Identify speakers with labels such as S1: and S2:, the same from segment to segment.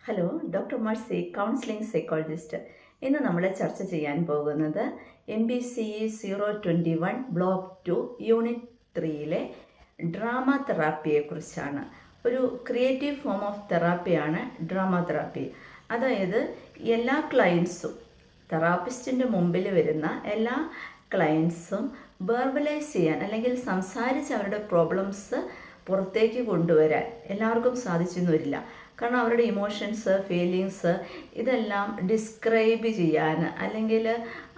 S1: Hello, doctor Mercy, counselling psychologist. ഇന്ന് നമ്മൾ ചർച്ച ചെയ്യാൻ പോകുന്നത് MBCE 021 ബ്ലോക്ക് 2 യൂണിറ്റ് 3യിലെ ഡ്രാമ തെറാപ്പിയെക്കുറിച്ചാണ്. ഒരു ക്രിയേറ്റീവ് ഫോം ഓഫ് തെറാപ്പിയാണ് ഡ്രാമ തെറാപ്പി. അതായത് എല്ലാ ക്ലയൻസും, തെറാപ്പിസ്റ്റിൻ്റെ മുമ്പിൽ വരുന്ന എല്ലാ ക്ലയൻസും വെർബലൈസ് ചെയ്യാൻ അല്ലെങ്കിൽ സംസാരിച്ച് അവരുടെ പ്രോബ്ലംസ് പുറത്തേക്ക് കൊണ്ടുവരാൻ എല്ലാവർക്കും സാധിച്ചെന്ന് വരില്ല. കാരണം അവരുടെ ഇമോഷൻസ്, ഫീലിങ്സ് ഇതെല്ലാം ഡിസ്ക്രൈബ് ചെയ്യാൻ അല്ലെങ്കിൽ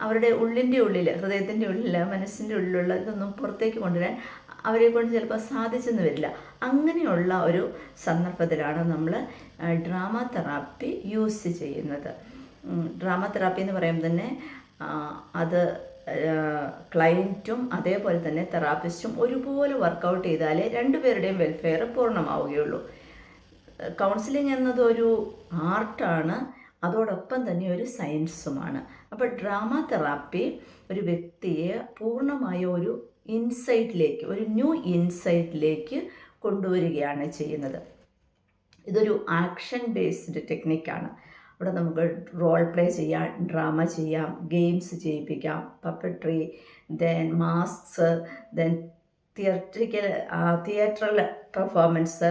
S1: അവരുടെ ഉള്ളിൻ്റെ ഉള്ളിൽ, ഹൃദയത്തിൻ്റെ ഉള്ളിൽ, മനസ്സിൻ്റെ ഉള്ളിലുള്ള ഇതൊന്നും പുറത്തേക്ക് കൊണ്ടുവരാൻ അവരെ കൊണ്ട് ചിലപ്പോൾ സാധിച്ചെന്ന് വരില്ല. അങ്ങനെയുള്ള ഒരു സന്ദർഭത്തിലാണ് നമ്മൾ ഡ്രാമ തെറാപ്പി യൂസ് ചെയ്യുന്നത്. ഡ്രാമ തെറാപ്പി എന്ന് പറയുമ്പോൾ തന്നെ അത് ക്ലയൻറ്റും അതേപോലെ തന്നെ തെറാപ്പിസ്റ്റും ഒരുപോലെ വർക്കൗട്ട് ചെയ്താലേ രണ്ടുപേരുടെയും വെൽഫെയർ പൂർണ്ണമാവുകയുള്ളൂ. കൗൺസിലിംഗ് എന്നതൊരു ആർട്ടാണ്, അതോടൊപ്പം തന്നെ ഒരു സയൻസുമാണ്. അപ്പോൾ ഡ്രാമ തെറാപ്പി ഒരു വ്യക്തിയെ പൂർണ്ണമായ ഒരു ഇൻസൈറ്റിലേക്ക്, ഒരു ന്യൂ ഇൻസൈറ്റിലേക്ക് കൊണ്ടുവരികയാണ് ചെയ്യുന്നത്. ഇതൊരു ആക്ഷൻ ബേസ്ഡ് ടെക്നിക്കാണ്. അവിടെ നമുക്ക് റോൾ പ്ലേ ചെയ്യാം, ഡ്രാമ ചെയ്യാം, ഗെയിംസ് ചെയ്യിപ്പിക്കാം, puppetry, then masks, then theatrical performance,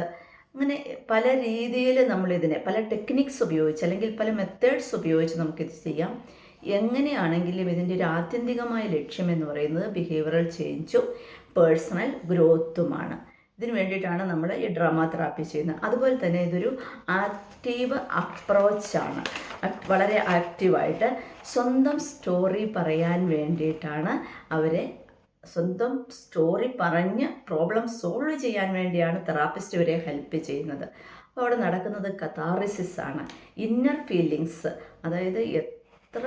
S1: അങ്ങനെ പല രീതിയിൽ നമ്മളിതിനെ പല ടെക്നിക്സ് ഉപയോഗിച്ച് അല്ലെങ്കിൽ പല മെത്തേഡ്സ് ഉപയോഗിച്ച് നമുക്കിത് ചെയ്യാം. എങ്ങനെയാണെങ്കിലും ഇതിൻ്റെ ഒരു ആത്യന്തികമായ ലക്ഷ്യം എന്ന് പറയുന്നത് ബിഹേവിയറൽ ചേഞ്ചും പേഴ്സണൽ ഗ്രോത്തുമാണ്. ഇതിന് വേണ്ടിയിട്ടാണ് നമ്മൾ ഈ ഡ്രാമ തെറാപ്പി ചെയ്യുന്നത്. അതുപോലെ തന്നെ ഇതൊരു ആക്റ്റീവ് അപ്രോച്ചാണ്. വളരെ ആക്റ്റീവായിട്ട് സ്വന്തം സ്റ്റോറി പറയാൻ വേണ്ടിയിട്ടാണ് അവരെ സ്വന്തം സ്റ്റോറി പറഞ്ഞ് പ്രോബ്ലം സോൾവ് ചെയ്യാൻ വേണ്ടിയാണ് തെറാപ്പിസ്റ്റ് ഇവരെ ഹെൽപ്പ് ചെയ്യുന്നത്. അപ്പോൾ അവിടെ നടക്കുന്നത് കഥാറിസിസ് ആണ്. ഇന്നർ ഫീലിങ്സ്, അതായത് എത്ര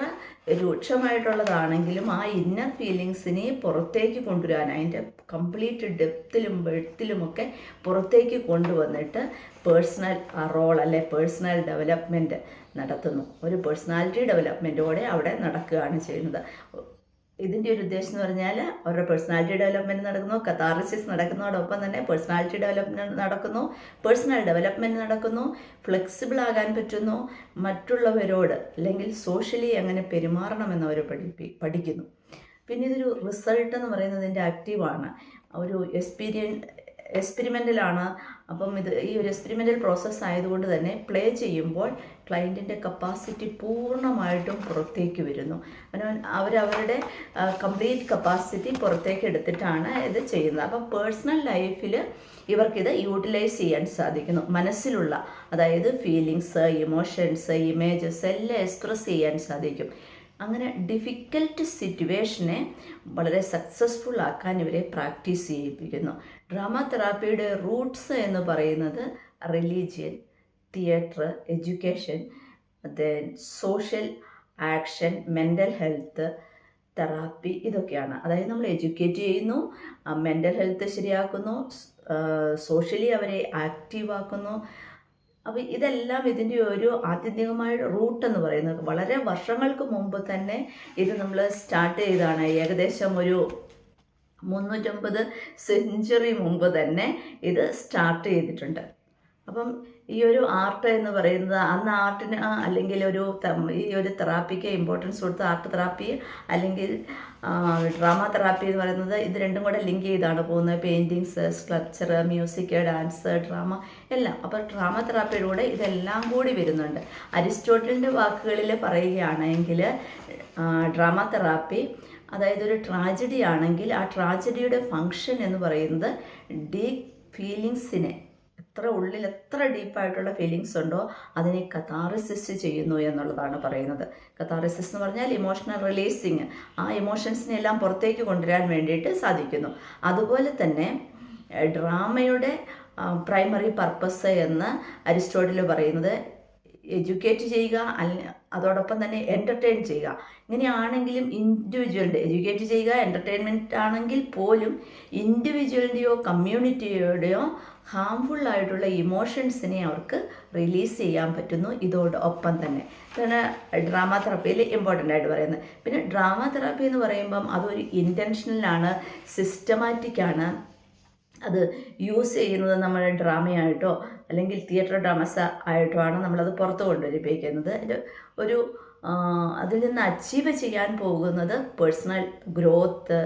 S1: രൂക്ഷമായിട്ടുള്ളതാണെങ്കിലും ആ ഇന്നർ ഫീലിങ്സിനെ പുറത്തേക്ക് കൊണ്ടുവരാൻ, അതിൻ്റെ കംപ്ലീറ്റ് ഡെപ്തിലും വെഡ്ത്തിലുമൊക്കെ പുറത്തേക്ക് കൊണ്ടുവന്നിട്ട് പേഴ്സണൽ റോൾ അല്ലെ പേഴ്സണൽ ഡെവലപ്മെൻറ്റ് നടത്തുന്നു. ഒരു പേഴ്സണാലിറ്റി ഡെവലപ്മെൻറ്റോടെ അവിടെ നടക്കുകയാണ് ചെയ്യുന്നത്. ഇതിൻ്റെ ഒരു ഉദ്ദേശം എന്ന് പറഞ്ഞാൽ അവരുടെ പേഴ്സണാലിറ്റി ഡെവലപ്മെൻറ്റ് നടക്കുന്നു, കഥാറിസിസ് നടക്കുന്നതോടൊപ്പം തന്നെ പേഴ്സണാലിറ്റി ഡെവലപ്മെൻറ്റ് നടക്കുന്നു, പേഴ്സണൽ ഡെവലപ്മെൻറ്റ് നടക്കുന്നു, ഫ്ലെക്സിബിൾ ആകാൻ പറ്റുന്നു, മറ്റുള്ളവരോട് അല്ലെങ്കിൽ സോഷ്യലി എങ്ങനെ പെരുമാറണമെന്നവർ പഠിക്കുന്നു. പിന്നെ ഇതൊരു റിസൾട്ട് എന്ന് പറയുന്നത് ഇതിൻ്റെ ആക്റ്റീവാണ്, ഒരു എക്സ്പെരിമെൻ്റലാണ്. അപ്പം ഈ ഒരു എക്സ്പെരിമെൻ്റൽ പ്രോസസ്സ് ആയതുകൊണ്ട് തന്നെ പ്ലേ ചെയ്യുമ്പോൾ ക്ലയൻറ്റിൻ്റെ കപ്പാസിറ്റി പൂർണ്ണമായിട്ടും പുറത്തേക്ക് വരുന്നു. അവരവരുടെ കംപ്ലീറ്റ് കപ്പാസിറ്റി പുറത്തേക്ക് എടുത്തിട്ടാണ് ഇത് ചെയ്യുന്നത്. അപ്പം പേഴ്സണൽ ലൈഫിൽ ഇവർക്കിത് യൂട്ടിലൈസ് ചെയ്യാൻ സാധിക്കുന്നു. മനസ്സിലുള്ള, അതായത് ഫീലിങ്സ്, ഇമോഷൻസ്, ഇമേജസ് എല്ലാം എക്സ്പ്രസ് ചെയ്യാൻ സാധിക്കും. അങ്ങനെ ഡിഫിക്കൽട്ട് സിറ്റുവേഷനെ വളരെ സക്സസ്ഫുൾ ആക്കാൻ ഇവരെ പ്രാക്ടീസ് ചെയ്യിപ്പിക്കുന്നു. ഡ്രാമ തെറാപ്പിയുടെ റൂട്ട്സ് എന്ന് പറയുന്നത് religion, theatre, education, then social action, mental health, therapy, ഇതൊക്കെയാണ്. അതായത് നമ്മൾ എഡ്യൂക്കേറ്റ് ചെയ്യുന്നു, മെൻ്റൽ ഹെൽത്ത് ശരിയാക്കുന്നു, സോഷ്യലി അവരെ ആക്റ്റീവാക്കുന്നു. അപ്പോൾ ഇതെല്ലാം ഇതിൻ്റെ ഒരു ആത്യന്തികമായ റൂട്ട് എന്ന് പറയുന്നത് വളരെ വർഷങ്ങൾക്ക് മുമ്പ് തന്നെ ഇത് നമ്മൾ സ്റ്റാർട്ട് ചെയ്തതാണ്. ഏകദേശം ഒരു 350 സെഞ്ച്വറി മുമ്പ് തന്നെ ഇത് സ്റ്റാർട്ട് ചെയ്തിട്ടുണ്ട്. അപ്പം ഈ ഒരു ആർട്ട് എന്ന് പറയുന്നത് അന്ന് ആർട്ടിന് അല്ലെങ്കിൽ ഈ ഒരു തെറാപ്പിക്ക് ഇമ്പോർട്ടൻസ് കൊടുത്ത് ആർട്ട് തെറാപ്പി അല്ലെങ്കിൽ ഡ്രാമ തെറാപ്പി എന്ന് പറയുന്നത് ഇത് രണ്ടും കൂടെ ലിങ്ക് ചെയ്താണ് പോകുന്നത്. Paintings, sculpture, music, dance, drama എല്ലാം. അപ്പോൾ ഡ്രാമ തെറാപ്പിയിലൂടെ ഇതെല്ലാം കൂടി വരുന്നുണ്ട്. അരിസ്റ്റോട്ടലിൻ്റെ വാക്കുകളിൽ പറയുകയാണെങ്കിൽ ഡ്രാമ തെറാപ്പി, അതായത് ഒരു ട്രാജഡി ആണെങ്കിൽ ആ ട്രാജഡിയുടെ ഫങ്ഷൻ എന്ന് പറയുന്നത് ഡീപ്പ് ഫീലിങ്സിനെ, ഉള്ളിൽ എത്ര ഡീപ്പായിട്ടുള്ള ഫീലിങ്സ് ഉണ്ടോ അതിനെ കഥാറിസിസ് ചെയ്യുന്നു എന്നുള്ളതാണ് പറയുന്നത്. കഥാറിസിസ് എന്ന് പറഞ്ഞാൽ ഇമോഷണൽ റിലീസിങ്, ആ ഇമോഷൻസിനെല്ലാം പുറത്തേക്ക് കൊണ്ടുവരാൻ വേണ്ടിയിട്ട് സാധിക്കുന്നു. അതുപോലെ തന്നെ ഡ്രാമയുടെ പ്രൈമറി പർപ്പസ് എന്ന് അരിസ്റ്റോട്ടിൽ പറയുന്നത് എഡ്യൂക്കേറ്റ് ചെയ്യുക, അതോടൊപ്പം തന്നെ എൻ്റർടൈൻ ചെയ്യുക. ഇങ്ങനെയാണെങ്കിലും ഇൻഡിവിജ്വലിൻ്റെ എഡ്യൂക്കേറ്റ് ചെയ്യുക, എൻ്റർടൈൻമെൻറ്റ് ആണെങ്കിൽ പോലും ഇൻഡിവിജ്വലിൻ്റെയോ കമ്മ്യൂണിറ്റിയുടെയോ ഹാംഫുള്ളായിട്ടുള്ള ഇമോഷൻസിനെ അവർക്ക് റിലീസ് ചെയ്യാൻ പറ്റുന്നു. ഇതോടൊപ്പം തന്നെ ഇതാണ് ഡ്രാമ തെറാപ്പിയിൽ ഇമ്പോർട്ടൻ്റ് ആയിട്ട് പറയുന്നത്. പിന്നെ ഡ്രാമ തെറാപ്പി എന്ന് പറയുമ്പം അതൊരു ഇൻറ്റൻഷനലാണ്, സിസ്റ്റമാറ്റിക്കാണ്. അത് യൂസ് ചെയ്യുന്നത് നമ്മൾ ഡ്രാമയായിട്ടോ അല്ലെങ്കിൽ തിയേറ്റർ ഡ്രാമസ് ആയിട്ടുമാണ് നമ്മളത് പുറത്ത് കൊണ്ടുവരിപ്പിക്കുന്നത്. ഒരു അതിൽ നിന്ന് അച്ചീവ് ചെയ്യാൻ പോകുന്നത് പേഴ്സണൽ ഗ്രോത്ത്,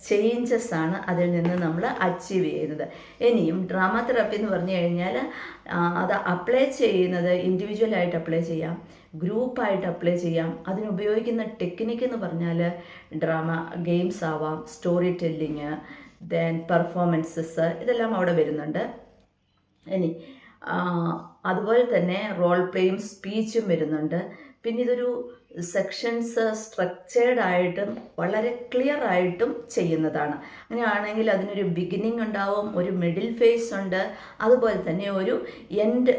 S1: ചേഞ്ചസ് ആണ് അതിൽ നിന്ന് നമ്മൾ അച്ചീവ് ചെയ്യുന്നത്. ഇനിയും ഡ്രാമ തെറാപ്പി എന്ന് പറഞ്ഞു കഴിഞ്ഞാൽ അത് അപ്ലൈ ചെയ്യുന്നത് ഇൻഡിവിജ്വലായിട്ട് അപ്ലൈ ചെയ്യാം, ഗ്രൂപ്പായിട്ട് അപ്ലൈ ചെയ്യാം. അതിനുപയോഗിക്കുന്ന ടെക്നിക്ക് എന്ന് പറഞ്ഞാൽ ഡ്രാമ ഗെയിംസ് ആവാം, സ്റ്റോറി ടെല്ലിങ്, ദെൻ പെർഫോമൻസസ്, ഇതെല്ലാം അവിടെ വരുന്നുണ്ട്. ഇനി അതുപോലെ തന്നെ റോൾ പ്ലേയും സ്പീച്ചും വരുന്നുണ്ട്. പിന്നെ ഇതൊരു സെക്ഷൻസ് സ്ട്രക്ചേർഡ് ആയിട്ടും വളരെ ക്ലിയർ ആയിട്ടും ചെയ്യുന്നതാണ്. അങ്ങനെയാണെങ്കിൽ അതിനൊരു ബിഗിനിങ് ഉണ്ടാവും, ഒരു മിഡിൽ ഫേസ് ഉണ്ട്, അതുപോലെ തന്നെ ഒരു എൻഡ്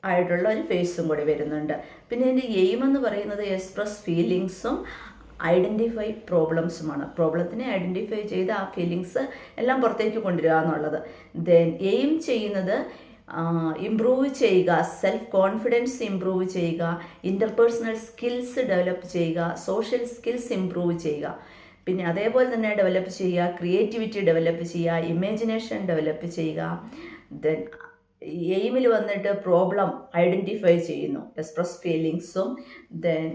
S1: ആയിട്ടുള്ള ഒരു ഫേസും കൂടി വരുന്നുണ്ട്. പിന്നെ ഇതിൻ്റെ എയിം എന്ന് പറയുന്നത് എക്സ്പ്രസ് ഫീലിങ്സും ഐഡൻറ്റിഫൈ പ്രോബ്ലംസുമാണ്. പ്രോബ്ലത്തിനെ ഐഡൻറ്റിഫൈ ചെയ്ത് ആ ഫീലിങ്സ് എല്ലാം പുറത്തേക്ക് കൊണ്ടുവരിക എന്നുള്ളത്. ദെൻ എയിം ചെയ്യുന്നത് ഇംപ്രൂവ് ചെയ്യുക, സെൽഫ് കോൺഫിഡൻസ് ഇംപ്രൂവ് ചെയ്യുക, ഇൻ്റർപേഴ്സണൽ സ്കിൽസ് ഡെവലപ്പ് ചെയ്യുക, സോഷ്യൽ സ്കിൽസ് ഇംപ്രൂവ് ചെയ്യുക. പിന്നെ അതേപോലെ തന്നെ ഡെവലപ്പ് ചെയ്യുക, ക്രിയേറ്റിവിറ്റി ഡെവലപ്പ് ചെയ്യുക, ഇമാജിനേഷൻ ഡെവലപ്പ് ചെയ്യുക. ദെൻ എയിമിൽ വന്നിട്ട് പ്രോബ്ലം ഐഡൻറ്റിഫൈ ചെയ്യുന്നു, എക്സ്പ്രസ് ഫീലിങ്സും. ദെൻ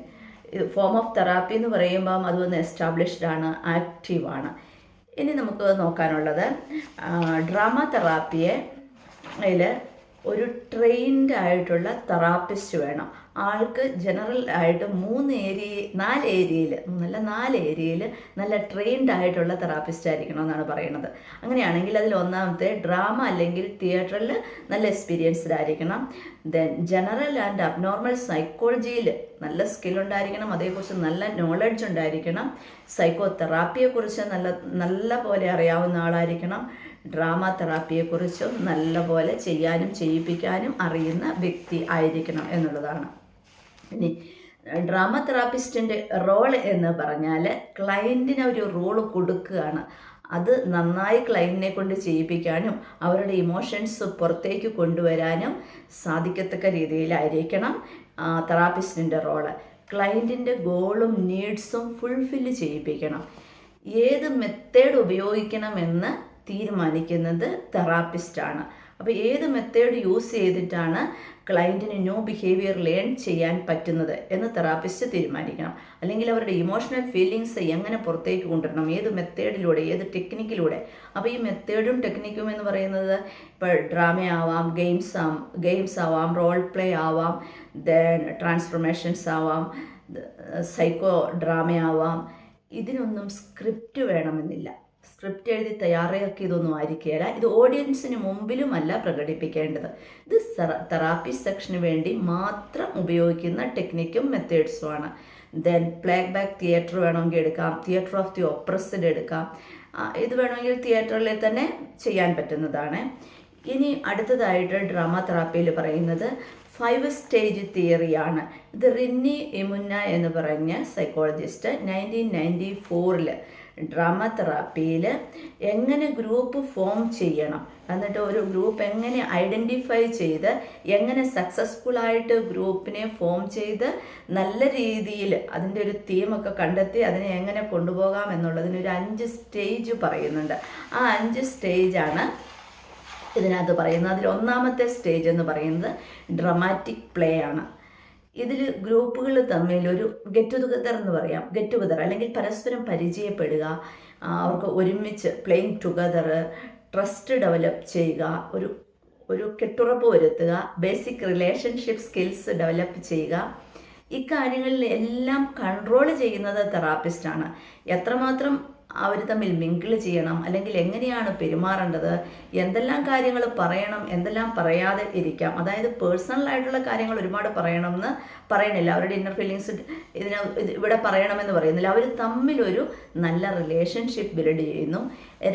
S1: ഫോം ഓഫ് തെറാപ്പി എന്ന് പറയുമ്പം അതൊന്ന് എസ്റ്റാബ്ലിഷ്ഡ് ആണ്, ആക്റ്റീവാണ്. ഇനി നമുക്ക് നോക്കാനുള്ളത് ഡ്രാമ തെറാപ്പിയെ അതിൽ ഒരു ട്രെയിൻഡ് ആയിട്ടുള്ള തെറാപ്പിസ്റ്റ് വേണം. ആൾക്ക് ജനറൽ ആയിട്ട് 4 ഏരിയയിൽ നല്ല ട്രെയിൻഡ് ആയിട്ടുള്ള തെറാപ്പിസ്റ്റ് ആയിരിക്കണം എന്നാണ് പറയുന്നത്. അങ്ങനെയാണെങ്കിൽ അതിൽ ഒന്നാമത്തെ ഡ്രാമ അല്ലെങ്കിൽ തിയേറ്ററിൽ നല്ല എക്സ്പീരിയൻസ്ഡ് ആയിരിക്കണം. ദെൻ ജനറൽ ആൻഡ് അബ്നോർമൽ സൈക്കോളജിയിൽ നല്ല സ്കില്ലുണ്ടായിരിക്കണം, അതേക്കുറിച്ച് നല്ല നോളജ് ഉണ്ടായിരിക്കണം. സൈക്കോ തെറാപ്പിയെക്കുറിച്ച് നല്ല പോലെ അറിയാവുന്ന ആളായിരിക്കണം. ഡ്രാമ തെറാപ്പിയെക്കുറിച്ചും നല്ല പോലെ ചെയ്യാനും ചെയ്യിപ്പിക്കാനും അറിയുന്ന വ്യക്തി ആയിരിക്കണം എന്നുള്ളതാണ്. ഇനി ഡ്രാമ തെറാപ്പിസ്റ്റിൻ്റെ റോൾ എന്ന് പറഞ്ഞാൽ ക്ലയൻറ്റിന് ഒരു റോള് കൊടുക്കുകയാണ്. അത് നന്നായി ക്ലയൻറ്റിനെ കൊണ്ട് ചെയ്യിപ്പിക്കാനും അവരുടെ ഇമോഷൻസ് പുറത്തേക്ക് കൊണ്ടുവരാനും സാധിക്കത്തക്ക രീതിയിലായിരിക്കണം തെറാപ്പിസ്റ്റിൻ്റെ റോള്. ക്ലയൻറ്റിൻ്റെ ഗോളും നീഡ്സും ഫുൾഫില്ല് ചെയ്യിപ്പിക്കണം. ഏത് മെത്തേഡ് ഉപയോഗിക്കണമെന്ന് തീരുമാനിക്കുന്നത് തെറാപ്പിസ്റ്റാണ്. അപ്പോൾ ഏത് മെത്തേഡ് യൂസ് ചെയ്തിട്ടാണ് ക്ലയൻറ്റിന് ന്യൂ ബിഹേവിയർ ലേൺ ചെയ്യാൻ പറ്റുന്നത് എന്ന് തെറാപ്പിസ്റ്റ് തീരുമാനിക്കണം. അല്ലെങ്കിൽ അവരുടെ ഇമോഷണൽ ഫീലിങ്സ് എങ്ങനെ പുറത്തേക്ക് കൊണ്ടുവരണം, ഏത് മെത്തേഡിലൂടെ, ഏത് ടെക്നിക്കിലൂടെ. അപ്പോൾ ഈ മെത്തേഡും ടെക്നിക്കും എന്ന് പറയുന്നത് ഇപ്പോൾ ഡ്രാമയാവാം, ഗെയിംസ് ആവാം, റോൾ പ്ലേ ആവാം, ദെൻ ട്രാൻസ്ഫോർമേഷൻസ് ആവാം, സൈക്കോ ഡ്രാമയാവാം. ഇതിനൊന്നും സ്ക്രിപ്റ്റ് വേണമെന്നില്ല. സ്ക്രിപ്റ്റ് എഴുതി തയ്യാറാക്കിയതൊന്നും ആയിരിക്കില്ല. ഇത് ഓഡിയൻസിന് മുമ്പിലുമല്ല പ്രകടിപ്പിക്കേണ്ടത്. ഇത് തെറാപ്പി സെക്ഷന് വേണ്ടി മാത്രം ഉപയോഗിക്കുന്ന ടെക്നിക്കും മെത്തേഡ്സുമാണ്. ദെൻ പ്ലേ ബാക്ക് തിയേറ്റർ വേണമെങ്കിൽ എടുക്കാം, തിയേറ്റർ ഓഫ് ദി ഒപ്രസ്ഡ് എടുക്കാം. ഇത് വേണമെങ്കിൽ തിയേറ്ററിൽ തന്നെ ചെയ്യാൻ പറ്റുന്നതാണ്. ഇനി അടുത്തതായിട്ട് ഡ്രാമ തെറാപ്പിയിൽ പറയുന്നത് 5 സ്റ്റേജ് തിയറിയാണ്. ഇത് റിന്നി ഇമുന്ന എന്ന് പറഞ്ഞ സൈക്കോളജിസ്റ്റ് 1994 ഡ്രാമ തെറാപ്പിയിൽ എങ്ങനെ ഗ്രൂപ്പ് ഫോം ചെയ്യണം, എന്നിട്ട് ഒരു ഗ്രൂപ്പ് എങ്ങനെ ഐഡൻറ്റിഫൈ ചെയ്ത് എങ്ങനെ സക്സസ്ഫുള്ളായിട്ട് ഗ്രൂപ്പിനെ ഫോം ചെയ്ത് നല്ല രീതിയിൽ അതിൻ്റെ ഒരു തീമൊക്കെ കണ്ടെത്തി അതിനെ എങ്ങനെ കൊണ്ടുപോകാം എന്നുള്ളതിനൊരു 5 സ്റ്റേജ് പറയുന്നുണ്ട്. ആ 5 സ്റ്റേജാണ് ഇതിനകത്ത് പറയുന്നത്. അതിൽ ഒന്നാമത്തെ സ്റ്റേജ് എന്ന് പറയുന്നത് ഡ്രമാറ്റിക് പ്ലേ ആണ്. ഇതിൽ ഗ്രൂപ്പുകൾ തമ്മിൽ ഒരു ഗെറ്റ് ടുഗദർ എന്ന് പറയാം, ഗെറ്റ് ടുഗദർ അല്ലെങ്കിൽ പരസ്പരം പരിചയപ്പെടുക, അവർക്ക് ഒരുമിച്ച് പ്ലേയിങ് ടുഗദർ, ട്രസ്റ്റ് ഡെവലപ്പ് ചെയ്യുക, ഒരു കെട്ടുറപ്പ് വരുത്തുക, ബേസിക് റിലേഷൻഷിപ്പ് സ്കിൽസ് ഡെവലപ്പ് ചെയ്യുക. ഇക്കാര്യങ്ങളിൽ എല്ലാം കൺട്രോൾ ചെയ്യുന്നത് തെറാപ്പിസ്റ്റാണ്. എത്രമാത്രം അവർ തമ്മിൽ മിങ്കിൾ ചെയ്യണം, അല്ലെങ്കിൽ എങ്ങനെയാണ് പെരുമാറേണ്ടത്, എന്തെല്ലാം കാര്യങ്ങൾ പറയണം, എന്തെല്ലാം പറയാതെ ഇരിക്കാം. അതായത് പേഴ്സണലായിട്ടുള്ള കാര്യങ്ങൾ ഒരുപാട് പറയണമെന്ന് പറയണില്ല, അവരുടെ ഇന്നർ ഫീലിങ്സ് ഇവിടെ പറയണമെന്ന് പറയുന്നില്ല. അവർ തമ്മിലൊരു നല്ല റിലേഷൻഷിപ്പ് ബിൽഡ് ചെയ്യുന്നു.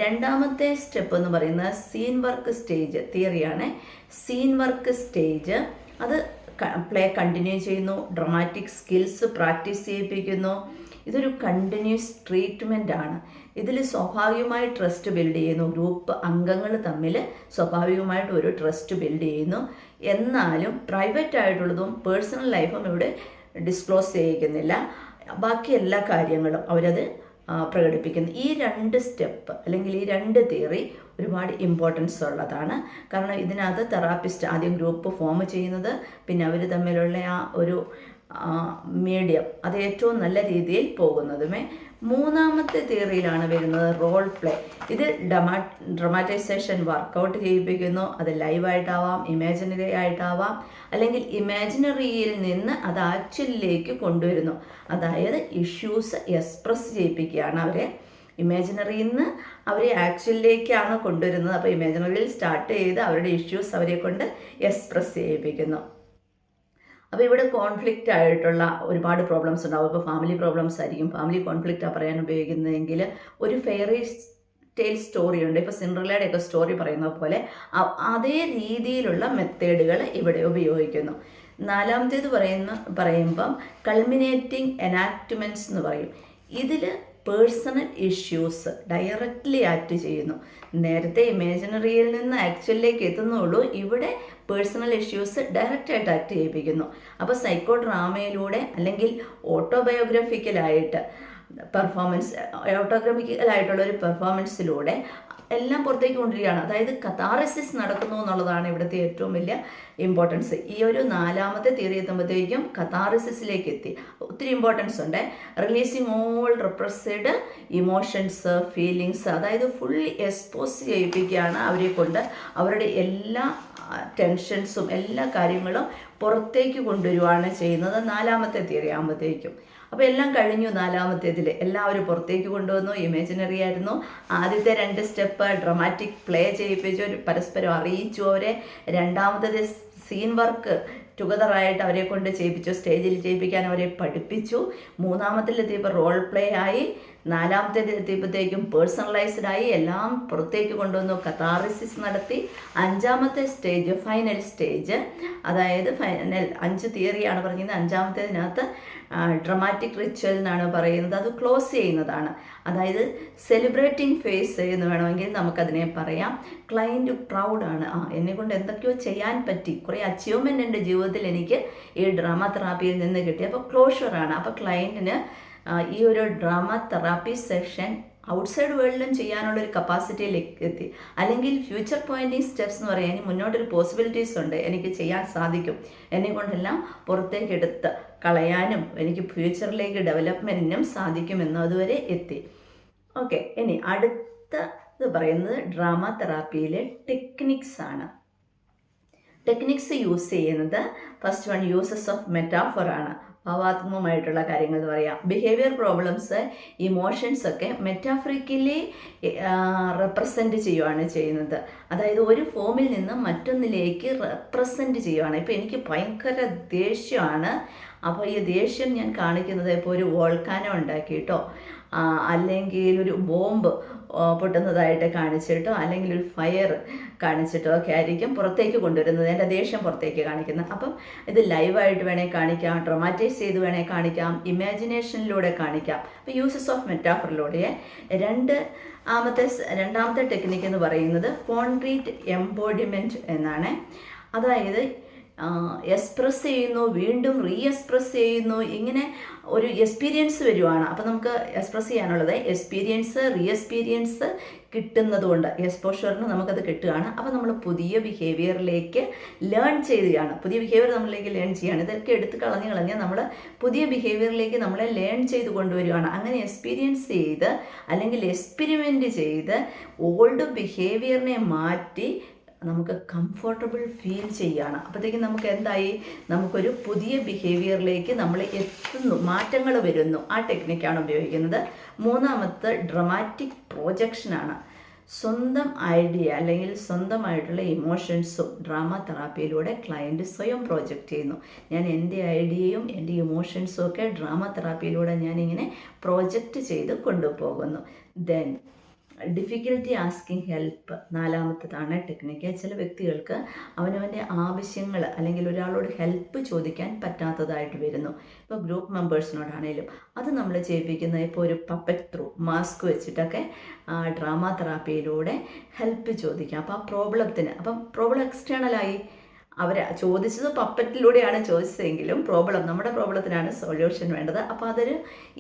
S1: രണ്ടാമത്തെ സ്റ്റെപ്പ് എന്ന് പറയുന്നത് സീൻ വർക്ക് സ്റ്റേജ് തിയറിയാണ്. സീൻ വർക്ക് സ്റ്റേജ് അത് പ്ലേ കണ്ടിന്യൂ ചെയ്യുന്നു, ഡ്രമാറ്റിക് സ്കിൽസ് പ്രാക്ടീസ് ചെയ്യിപ്പിക്കുന്നു. ഇതൊരു കണ്ടിന്യൂസ് ട്രീറ്റ്മെൻ്റ് ആണ്. ഇതിൽ സ്വാഭാവികമായി ട്രസ്റ്റ് ബിൽഡ് ചെയ്യുന്നു. ഗ്രൂപ്പ് അംഗങ്ങൾ തമ്മിൽ സ്വാഭാവികമായിട്ട് ഒരു ട്രസ്റ്റ് ബിൽഡ് ചെയ്യുന്നു. എന്നാലും പ്രൈവറ്റ് ആയിട്ടുള്ളതും പേഴ്സണൽ ലൈഫും ഇവിടെ ഡിസ്ക്ലോസ് ചെയ്യിക്കുന്നില്ല. ബാക്കി എല്ലാ കാര്യങ്ങളും അവരത് പ്രകടിപ്പിക്കുന്നു. ഈ 2 സ്റ്റെപ്പ് അല്ലെങ്കിൽ ഈ 2 തിയറി ഒരുപാട് ഇമ്പോർട്ടൻസ് ഉള്ളതാണ്. കാരണം ഇതിനകത്ത് തെറാപ്പിസ്റ്റ് ആദ്യം ഗ്രൂപ്പ് ഫോം ചെയ്യുന്നത്, പിന്നെ അവർ തമ്മിലുള്ള ആ ഒരു മീഡിയം അത് ഏറ്റവും നല്ല രീതിയിൽ പോകുന്നതുമേ. മൂന്നാമത്തെ തിയറിയിലാണ് വരുന്നത് റോൾ പ്ലേ. ഇത് ഡ്രമാറ്റൈസേഷൻ വർക്കൗട്ട് ചെയ്യിപ്പിക്കുന്നു. അത് ലൈവായിട്ടാവാം, ഇമാജിനറി ആയിട്ടാവാം, അല്ലെങ്കിൽ ഇമാജിനറിയിൽ നിന്ന് അത് ആക്ച്വലിലേക്ക് കൊണ്ടുവരുന്നു. അതായത് ഇഷ്യൂസ് എക്സ്പ്രസ് ചെയ്യിപ്പിക്കുകയാണ് അവരെ. ഇമാജിനറിയിൽ നിന്ന് അവരെ ആക്ച്വലിലേക്കാണ് കൊണ്ടുവരുന്നത്. അപ്പോൾ ഇമാജിനറിയിൽ സ്റ്റാർട്ട് ചെയ്ത് അവരുടെ ഇഷ്യൂസ് അവരെ കൊണ്ട് എക്സ്പ്രസ് ചെയ്യിപ്പിക്കുന്നു. അപ്പോൾ ഇവിടെ കോൺഫ്ലിക്റ്റ് ആയിട്ടുള്ള ഒരുപാട് പ്രോബ്ലംസ് ഉണ്ടാവും. ഇപ്പോൾ ഫാമിലി പ്രോബ്ലംസ് ആയിരിക്കും, ഫാമിലി കോൺഫ്ലിക്റ്റാണ് പറയാൻ ഉപയോഗിക്കുന്നതെങ്കിൽ ഒരു ഫെയറി ടെയിൽ സ്റ്റോറി ഉണ്ട്. ഇപ്പോൾ സിൻഡ്രല്ലയുടെയൊക്കെ സ്റ്റോറി പറയുന്ന പോലെ അതേ രീതിയിലുള്ള മെത്തേഡുകൾ ഇവിടെ ഉപയോഗിക്കുന്നു. നാലാമത്തേത് പറയുമ്പം കൾമിനേറ്റിംഗ് എനാക്ട്മെൻറ്റ്സ് എന്ന് പറയും. ഇതിൽ പേഴ്സണൽ ഇഷ്യൂസ് ഡയറക്റ്റ്ലി ആക്ട് ചെയ്യുന്നു. നേരത്തെ ഇമാജിനറിയിൽ നിന്ന് ആക്ച്വലിലേക്ക് എത്തുന്നുള്ളൂ, ഇവിടെ പേഴ്സണൽ ഇഷ്യൂസ് ഡയറക്റ്റായിട്ട് ആക്ട് ചെയ്യിപ്പിക്കുന്നു. അപ്പോൾ സൈക്കോ ഡ്രാമയിലൂടെ അല്ലെങ്കിൽ ഓട്ടോബയോഗ്രഫിക്കലായിട്ട് ഓട്ടോഗ്രാഫിക്കലായിട്ടുള്ള ഒരു പെർഫോമൻസിലൂടെ എല്ലാം പുറത്തേക്ക് കൊണ്ടുവരികയാണ്. അതായത് കഥാറിസിസ് നടക്കുന്നു എന്നുള്ളതാണ് ഇവിടുത്തെ ഏറ്റവും വലിയ ഇമ്പോർട്ടൻസ്. ഈ ഒരു നാലാമത്തെ തിയറി എത്തുമ്പോഴത്തേക്കും കഥാറിസിസിലേക്ക് എത്തി. ഒത്തിരി ഇമ്പോർട്ടൻസ് ഉണ്ട്. Releasing all repressed emotions, feelings, അതായത് ഫുള്ളി എക്സ്പോസ് ചെയ്യിപ്പിക്കുകയാണ് അവരെ കൊണ്ട്. അവരുടെ എല്ലാ ടെൻഷൻസും എല്ലാ കാര്യങ്ങളും പുറത്തേക്ക് കൊണ്ടുവരികയാണ് ചെയ്യുന്നത് നാലാമത്തെ തിയറി ആകുമ്പോഴത്തേക്കും. അപ്പോൾ എല്ലാം കഴിഞ്ഞു. നാലാമത്തേതിൽ എല്ലാവരും പുറത്തേക്ക് കൊണ്ടുവന്നു. ഇമാജിനറി ആയിരുന്നു. ആദ്യത്തെ 2 സ്റ്റെപ്പ് ഡ്രമാറ്റിക് പ്ലേ ചെയ്യിപ്പിച്ചു, പരസ്പരം അറിയിച്ചു അവരെ. രണ്ടാമത്തേത് സീൻ വർക്ക് ടുഗദറായിട്ട് അവരെ കൊണ്ട് ചെയ്യിപ്പിച്ചു, സ്റ്റേജിൽ ചെയ്യിപ്പിക്കാൻ അവരെ പഠിപ്പിച്ചു. മൂന്നാമത്തിലെത്തിയപ്പോൾ റോൾ പ്ലേ ആയി. നാലാമത്തേതെത്തിയപ്പോഴത്തേക്കും പേഴ്സണലൈസ്ഡ് ആയി. എല്ലാം പുറത്തേക്ക് കൊണ്ടുവന്നു, കഥാറിസിസ് നടത്തി. അഞ്ചാമത്തെ സ്റ്റേജ്, ഫൈനൽ സ്റ്റേജ്, അതായത് ഫൈനൽ 5 തിയറിയാണ് പറഞ്ഞത്. അഞ്ചാമത്തേതിനകത്ത് ഡ്രമാറ്റിക് റിച്വൽ എന്നാണ് പറയുന്നത്. അത് ക്ലോസ് ചെയ്യുന്നതാണ്. അതായത് സെലിബ്രേറ്റിംഗ് ഫേസ് എന്ന് വേണമെങ്കിൽ നമുക്കതിനെ പറയാം. ക്ലയൻറ്റ് പ്രൗഡാണ്, എന്നെക്കൊണ്ട് എന്തൊക്കെയോ ചെയ്യാൻ പറ്റി, കുറേ അച്ചീവ്മെൻ്റ് എൻ്റെ ജീവിതത്തിൽ എനിക്ക് ഈ ഡ്രാമ തെറാപ്പിയിൽ നിന്ന് കിട്ടി. അപ്പോൾ ക്ലോഷറാണ്. അപ്പോൾ ക്ലയൻറ്റിന് ഈ ഒരു ഡ്രാമ തെറാപ്പി സെഷൻ ഔട്ട്സൈഡ് വേൾഡിലും ചെയ്യാനുള്ളൊരു കപ്പാസിറ്റിയിലേക്ക് എത്തി. അല്ലെങ്കിൽ ഫ്യൂച്ചർ പോയിൻറ്റിങ് സ്റ്റെപ്സ് എന്ന് പറയാൻ മുന്നോട്ടൊരു പോസിബിലിറ്റീസ് ഉണ്ട്, എനിക്ക് ചെയ്യാൻ സാധിക്കും, എന്നെ കൊണ്ടെല്ലാം പുറത്തേക്ക് എടുത്ത് കളയാനും എനിക്ക് ഫ്യൂച്ചറിലേക്ക് ഡെവലപ്മെൻറ്റിനും സാധിക്കുമെന്ന് അതുവരെ എത്തി. ഓക്കെ, ഇനി അടുത്തത് പറയുന്നത് ഡ്രാമ തെറാപ്പിയിലെ ടെക്നിക്സ് ആണ്. ടെക്നിക്സ് യൂസ് ചെയ്യുന്നത് first one uses of metaphor ആണ്. ഭാവാത്മകമായിട്ടുള്ള കാര്യങ്ങൾ എന്ന് പറയാം. ബിഹേവിയർ പ്രോബ്ലംസ്, ഇമോഷൻസ് ഒക്കെ മെറ്റാഫറിക്കലി റെപ്രസെൻറ്റ് ചെയ്യുകയാണ് ചെയ്യുന്നത്. അതായത് ഒരു ഫോമിൽ നിന്ന് മറ്റൊന്നിലേക്ക് റെപ്രസെൻറ്റ് ചെയ്യുകയാണ്. ഇപ്പോൾ എനിക്ക് ഭയങ്കര ദേഷ്യമാണ്, അപ്പോൾ ഈ ദേഷ്യം ഞാൻ കാണിക്കുന്നത് ഇപ്പോൾ ഒരു വോൾക്കാനോ ഉണ്ടാക്കിയിട്ടോ, അല്ലെങ്കിൽ ഒരു ബോംബ് പൊട്ടുന്നതായിട്ട് കാണിച്ചിട്ടോ, അല്ലെങ്കിൽ ഒരു ഫയർ കാണിച്ചിട്ടോ ഒക്കെ ആയിരിക്കും പുറത്തേക്ക് കൊണ്ടുവരുന്നത്, എൻ്റെ ദേഷ്യം പുറത്തേക്ക് കാണിക്കുന്നത്. അപ്പം ഇത് ലൈവായിട്ട് വേണേൽ കാണിക്കാം, ഡ്രമാറ്റൈസ് ചെയ്ത് വേണേൽ കാണിക്കാം, ഇമാജിനേഷനിലൂടെ കാണിക്കാം. അപ്പോൾ യൂസസ് ഓഫ് മെറ്റാഫറിലൂടെ രണ്ടാമത്തെ ടെക്നിക്ക് എന്ന് പറയുന്നത് കോൺക്രീറ്റ് എംബോഡിമെൻറ്റ് എന്നാണ്. അതായത് എക്സ്പ്രസ് ചെയ്യുന്നു, വീണ്ടും എക്സ്പ്രസ് ചെയ്യുന്നു, ഇങ്ങനെ ഒരു എക്സ്പീരിയൻസ് വരുവാണ്. അപ്പോൾ നമുക്ക് എക്സ്പ്രസ് ചെയ്യാനുള്ളത് എക്സ്പീരിയൻസ്, എക്സ്പീരിയൻസ് കിട്ടുന്നതുകൊണ്ട് എക്സ്പോഷറിന് നമുക്കത് കിട്ടുകയാണ്. അപ്പോൾ നമ്മൾ പുതിയ ബിഹേവിയറിലേക്ക് ലേൺ ചെയ്യുകയാണ്. പുതിയ ബിഹേവിയർ നമ്മളിലേക്ക് ലേൺ ചെയ്യുകയാണ്. ഇതൊക്കെ എടുത്ത് കളഞ്ഞ് നമ്മൾ പുതിയ ബിഹേവിയറിലേക്ക് നമ്മളെ ലേൺ ചെയ്ത് കൊണ്ടുവരികയാണ്. അങ്ങനെ എക്സ്പീരിയൻസ് ചെയ്ത് അല്ലെങ്കിൽ എക്സ്പെരിമെൻറ്റ് ചെയ്ത് ഓൾഡ് ബിഹേവിയറിനെ മാറ്റി നമുക്ക് കംഫർട്ടബിൾ ഫീൽ ചെയ്യുകയാണ്. അപ്പോഴത്തേക്കും നമുക്ക് എന്തായി, നമുക്കൊരു പുതിയ ബിഹേവിയറിലേക്ക് നമ്മൾ എത്തുന്നു, മാറ്റങ്ങൾ വരുന്നു. ആ ടെക്നിക്കാണ് ഉപയോഗിക്കുന്നത്. മൂന്നാമത്തെ ഡ്രമാറ്റിക് പ്രൊജക്ഷനാണ്. സ്വന്തം ഐഡിയ അല്ലെങ്കിൽ സ്വന്തമായിട്ടുള്ള ഇമോഷൻസും ഡ്രാമ തെറാപ്പിയിലൂടെ ക്ലയൻറ്റ് സ്വയം പ്രോജക്റ്റ് ചെയ്യുന്നു. ഞാൻ എൻ്റെ ഐഡിയയും എൻ്റെ ഇമോഷൻസും ഒക്കെ ഡ്രാമ തെറാപ്പിയിലൂടെ ഞാനിങ്ങനെ പ്രോജക്റ്റ് ചെയ്ത് കൊണ്ടുപോകുന്നു. ദെൻ ഡിഫിക്കൽറ്റി ആസ്കിങ് ഹെൽപ്പ്, നാലാമത്തതാണ് ടെക്നിക്ക്. ചില വ്യക്തികൾക്ക് അവനവൻ്റെ ആവശ്യങ്ങൾ അല്ലെങ്കിൽ ഒരാളോട് ഹെൽപ്പ് ചോദിക്കാൻ പറ്റാത്തതായിട്ട് വരുന്നു. ഇപ്പോൾ ഗ്രൂപ്പ് മെമ്പേഴ്സിനോടാണേലും അത് നമ്മൾ ചെയ്യിപ്പിക്കുന്നത് ഇപ്പോൾ ഒരു പപ്പറ്റ് ത്രൂ മാസ്ക് വെച്ചിട്ടൊക്കെ ഡ്രാമ തെറാപ്പിയിലൂടെ ഹെൽപ്പ് ചോദിക്കാം. അപ്പോൾ ആ പ്രോബ്ലത്തിന്, അപ്പം പ്രോബ്ലം എക്സ്റ്റേണലായി, അവർ ചോദിച്ചത് പപ്പറ്റിലൂടെയാണ് ചോദിച്ചതെങ്കിലും നമ്മുടെ പ്രോബ്ലത്തിനാണ് സൊല്യൂഷൻ വേണ്ടത്. അപ്പോൾ അതൊരു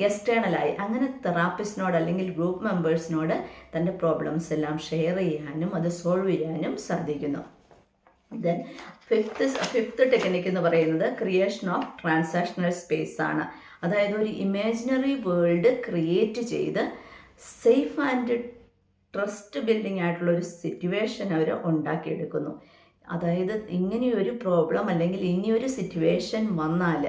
S1: എക്സ്റ്റേണലായി അങ്ങനെ തെറാപ്പിസ്റ്റിനോട് അല്ലെങ്കിൽ ഗ്രൂപ്പ് മെമ്പേഴ്സിനോട് തൻ്റെ പ്രോബ്ലംസ് എല്ലാം ഷെയർ ചെയ്യാനും അത് സോൾവ് ചെയ്യാനും സാധിക്കുന്നു. ദെൻ ഫിഫ്ത്ത് ടെക്നിക്ക് എന്ന് പറയുന്നത് ക്രിയേഷൻ ഓഫ് ട്രാൻസാക്ഷണൽ സ്പേസ് ആണ്. അതായത് ഒരു ഇമാജിനറി വേൾഡ് ക്രിയേറ്റ് ചെയ്ത് സേഫ് ആൻഡ് ട്രസ്റ്റ് ബിൽഡിംഗ് ആയിട്ടുള്ള ഒരു സിറ്റുവേഷൻ അവർ ഉണ്ടാക്കിയെടുക്കുന്നു. അതായത് ഇങ്ങനെയൊരു പ്രോബ്ലം അല്ലെങ്കിൽ ഇനിയൊരു സിറ്റുവേഷൻ വന്നാൽ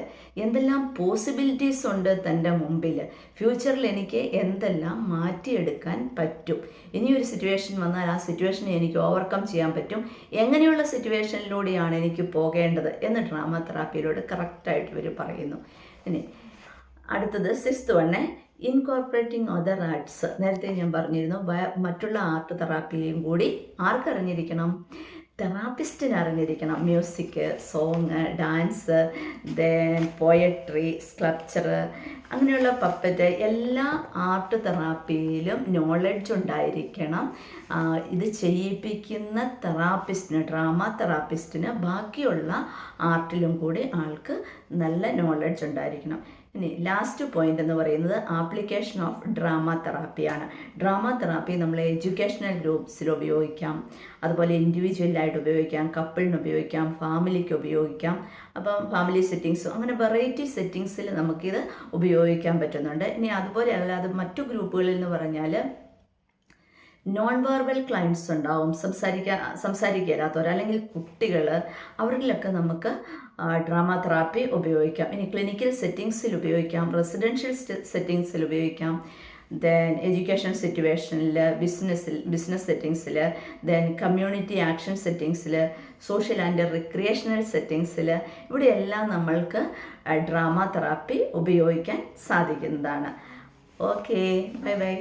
S1: എന്തെല്ലാം പോസിബിലിറ്റീസ് ഉണ്ട് തൻ്റെ മുമ്പിൽ, ഫ്യൂച്ചറിൽ എനിക്ക് എന്തെല്ലാം മാറ്റിയെടുക്കാൻ പറ്റും, ഇനിയൊരു സിറ്റുവേഷൻ വന്നാൽ ആ സിറ്റുവേഷനെ എനിക്ക് ഓവർകം ചെയ്യാൻ പറ്റും, എങ്ങനെയുള്ള സിറ്റുവേഷനിലൂടെയാണ് എനിക്ക് പോകേണ്ടത് എന്ന് ഡ്രാമ തെറാപ്പിയിലൂടെ കറക്റ്റായിട്ട് ഇവർ പറയുന്നു. ഇനി അടുത്തത് 6th വണ്ണേ ഇൻകോർപ്പറേറ്റിംഗ് അതർ ആർട്സ്. നേരത്തെ ഞാൻ പറഞ്ഞിരുന്നു മറ്റുള്ള ആർട്ട് തെറാപ്പിയും കൂടി ആർക്കറിഞ്ഞിരിക്കണം? തെറാപ്പിസ്റ്റിന് അറിഞ്ഞിരിക്കണം. Music, song, dance, then poetry, sculpture, അങ്ങനെയുള്ള പപ്പറ്റ് എല്ലാ ആർട്ട് തെറാപ്പിയിലും നോളജ് ഉണ്ടായിരിക്കണം. ഇത് ചെയ്യിപ്പിക്കുന്ന തെറാപ്പിസ്റ്റിന്, ഡ്രാമ തെറാപ്പിസ്റ്റിന് ബാക്കിയുള്ള ആർട്ടിലും കൂടി ആൾക്ക് നല്ല നോളജ് ഉണ്ടായിരിക്കണം. ഇനി ലാസ്റ്റ് പോയിന്റ് എന്ന് പറയുന്നത് ആപ്ലിക്കേഷൻ ഓഫ് ഡ്രാമ തെറാപ്പിയാണ്. ഡ്രാമ തെറാപ്പി നമ്മൾ എഡ്യൂക്കേഷണൽ ഗ്രൂപ്പ്സിൽ ഉപയോഗിക്കാം, അതുപോലെ ഇൻഡിവിജ്വലായിട്ട് ഉപയോഗിക്കാം, കപ്പിളിന് ഉപയോഗിക്കാം, ഫാമിലിക്ക് ഉപയോഗിക്കാം. അപ്പം ഫാമിലി സെറ്റിങ്സും അങ്ങനെ വെറൈറ്റി സെറ്റിങ്സിൽ നമുക്കിത് ഉപയോഗിക്കാൻ പറ്റുന്നുണ്ട്. ഇനി അതുപോലെ അല്ലാതെ മറ്റു ഗ്രൂപ്പുകളിൽ എന്ന് പറഞ്ഞാൽ നോൺ വെർബൽ ക്ലയൻസ് ഉണ്ടാവും, സംസാരിക്കാത്തവർ അല്ലെങ്കിൽ കുട്ടികൾ, അവരിലൊക്കെ നമുക്ക് ഡ്രാമ തെറാപ്പി ഉപയോഗിക്കാം. ഇനി ക്ലിനിക്കൽ സെറ്റിങ്സിൽ ഉപയോഗിക്കാം, റെസിഡൻഷ്യൽ സെറ്റിങ്സിൽ ഉപയോഗിക്കാം, ദെൻ എഡ്യൂക്കേഷൻ സിറ്റുവേഷനിൽ, ബിസിനസ് സെറ്റിങ്സിൽ, ദെൻ കമ്മ്യൂണിറ്റി ആക്ഷൻ സെറ്റിങ്സിൽ, സോഷ്യൽ ആൻഡ് റിക്രിയേഷണൽ സെറ്റിങ്സിൽ, ഇവിടെയെല്ലാം നമ്മൾക്ക് ഡ്രാമ തെറാപ്പി ഉപയോഗിക്കാൻ സാധിക്കുന്നതാണ്. Okay, bye by.